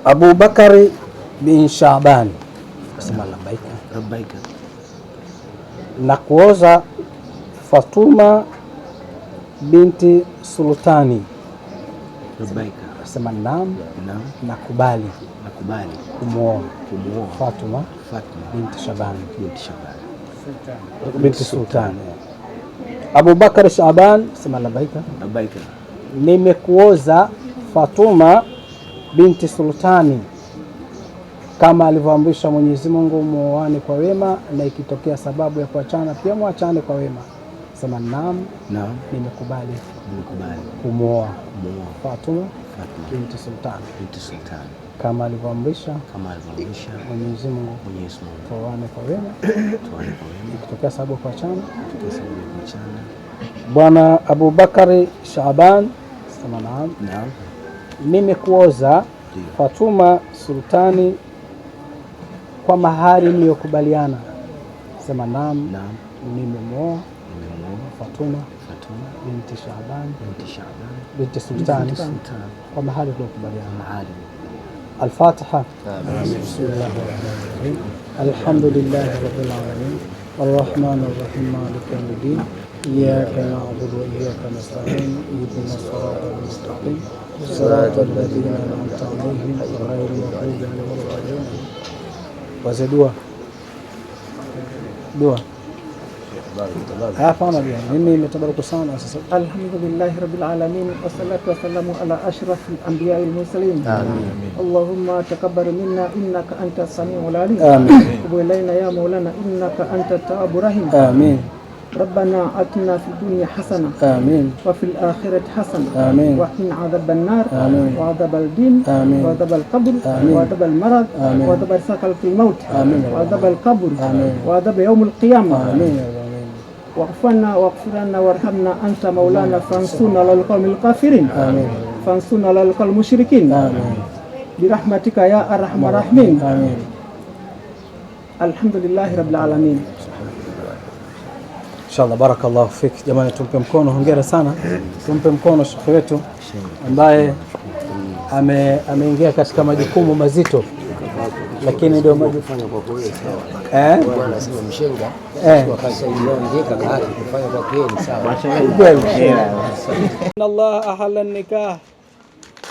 Abu Bakari bin Shaaban, sema labbaika. Na kuoza Fatuma binti Sultani, labbaika. Sema naam, nakubali kumwoa Fatuma binti Shaaban binti Sultani. Abu Bakar Shaaban, sema labbaika. Nimekuoza Fatuma binti Sultani kama alivyoamrisha Mwenyezi Mungu, muoane kwa wema, na ikitokea sababu ya kuachana pia muachane kwa wema. Sema naam, nimekubali kumwoa Fatuma binti Sultani kama alivyoamrisha Mwenyezi Mungu, tuoane kwa wema, ikitokea sababu ya kuachana. Bwana Abu Bakari Shaaban, sema naam. Nimekuoza Fatuma Sultani kwa mahari mliyokubaliana. Sema naam, nimemwoa Fatuma binti Shaaban binti Sultani kwa mahari mliyokubaliana. Al-Fatiha. Bismillahirrahmanirrahim. Alhamdulillahi rabbil alamin. Arrahmanir rahim. Maliki yawmiddin. Iyyaka na'budu wa iyyaka nasta'in. Ihdinas siratal mustaqim. Siratal ladzina an'amta 'alaihim ghayril maghdubi 'alaihim waladdallin. Wazidua dua. Hapana, mimi nimetabaruku sana sasa. Alhamdulillahi rabbil alamin, wassalatu wassalamu ala ashrafil anbiya'il mursalin. Amin. Allahumma taqabbal minna innaka antas samiul alim. Amin. Wa ilayna ya maulana innaka antat tawwabur rahim. Amin. ربنا آتنا في الدنيا حسنة وفي الآخرة حسنة وقنا عذاب النار وعذاب الدين وعذاب القبر وعذاب المرض وعذاب سكرة الموت وعذاب القبر وعذاب يوم القيامة. واغفر لنا وارحمنا أنت مولانا فانصرنا على القوم الكافرين فانصرنا على القوم المشركين برحمتك يا أرحم الراحمين. الحمد لله رب العالمين. Inshallah, barakallahu fik. Jamani, tumpe mkono, hongera sana. Tumpe mkono shekhi wetu ambaye ameingia katika majukumu mazito, lakini ndio majukumu kwa kweli sawa. Bwana sema mshenga kwa kazi ndio kaka yake kufanya kwa kweli sawa. Kweli. Inna Allah ahalla an-nikah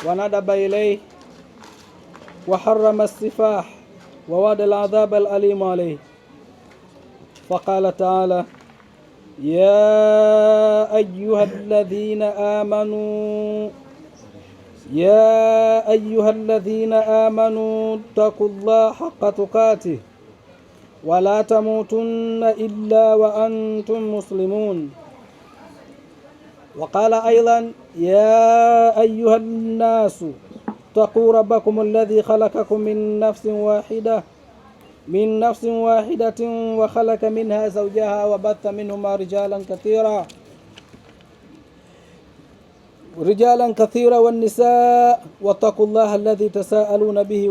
wa nadaba ilayhi wa harrama as-sifah wa wada al-'adhab al-alim alayhi. Faqala ta'ala: يا أيها الذين آمنوا اتقوا الله حق تقاته ولا تموتن إلا وأنتم مسلمون. وقال أيضا: يا أيها الناس اتقوا ربكم الذي خلقكم من نفس واحدة وخلق منها زوجها وبث منهما رجالا كثيرا والنساء واتقوا الله الذي تساءلون به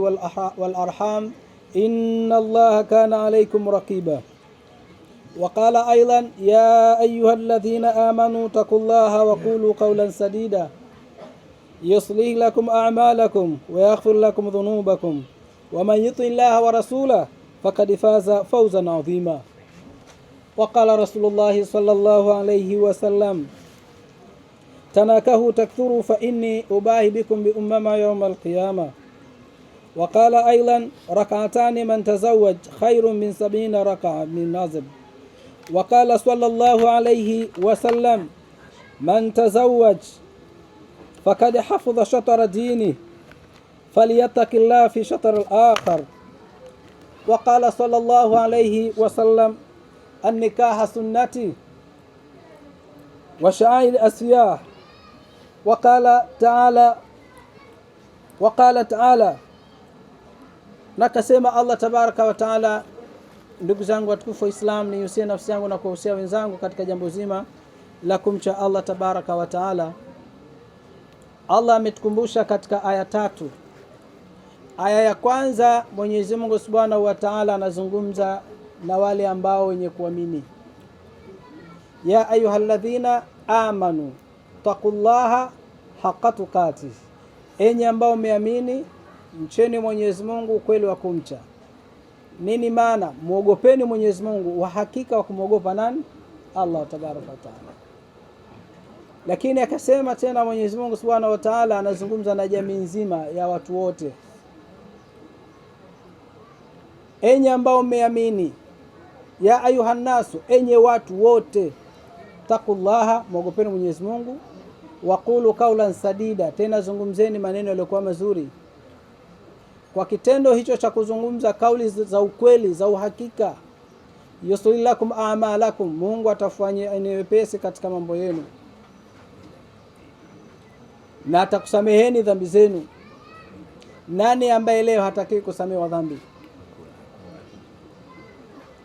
والأرحام إن الله كان عليكم رقيبا. وقال أيضا: يا أيها الذين آمنوا اتقوا الله وقولوا قولا سديدا يصلح لكم أعمالكم ويغفر لكم ذنوبكم ومن يطع الله ورسوله فقد فاز فوزا عظيما. وقال رسول الله صلى الله عليه وسلم: تناكحوا تكثروا فإني أباهي بكم بأمما يوم القيامة. وقال أيضا: ركعتان من تزوج خير من 70 ركعة من نازل. وقال صلى الله عليه وسلم: من تزوج فقد حفظ شطر دينه فليتق الله في شطر الآخر. وقال صلى الله عليه وسلم: النكاح سنتي وشعائر الأسياح. وقال تعالى nakasema Allah tabaraka wa taala. Ndugu zangu watukufu wa Islam, niusie nafsi yangu na kuhusia wenzangu katika jambo zima la kumcha Allah tabaraka wa taala. Allah ametukumbusha katika aya 3. Aya ya kwanza, Mwenyezi Mungu Subhanahu wa Ta'ala anazungumza na wale ambao wenye kuamini. ya ayyuhalladhina amanu taqullaha haqqa tuqatih, enyi ambao mmeamini mcheni Mwenyezi Mungu ukweli wa kumcha. Nini maana? Muogopeni Mwenyezi Mungu wa hakika wa kumwogopa nani? Allah tabaraka wa taala. Lakini akasema tena Mwenyezi Mungu Subhanahu wa Ta'ala anazungumza na jamii nzima ya watu wote, enyi ambao mmeamini, ya ayuhan nasu, enyi watu wote, taqullaha, mwogopeni Mwenyezi Mungu, waqulu qawlan sadida, tena zungumzeni maneno yaliyokuwa mazuri. Kwa kitendo hicho cha kuzungumza kauli za ukweli za uhakika, yuslih lakum a'malakum, Mungu atafanya wepesi katika mambo yenu na atakusameheni dhambi zenu. Nani ambaye leo hataki kusamehewa dhambi?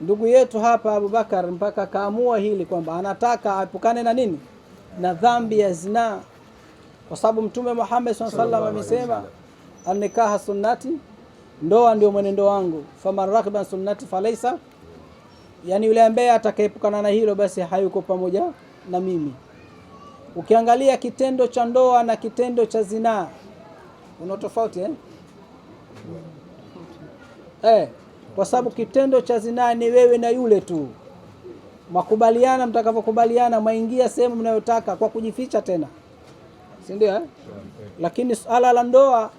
Ndugu yetu hapa Abubakar mpaka kaamua hili kwamba anataka apukane na nini? Na dhambi ya zina, kwa sababu Mtume Muhammad SAW amesema an-nikaha sunnati, ndoa ndio mwenendo wangu, faman rakiba sunnati falaisa, yani yule ambaye atakayepukana na hilo basi hayuko pamoja na mimi. Ukiangalia kitendo cha ndoa na kitendo cha zina una tofauti kwa sababu kitendo cha zina ni wewe na yule tu, makubaliana, mtakapokubaliana maingia sehemu mnayotaka kwa kujificha tena, si ndio? Lakini suala la ndoa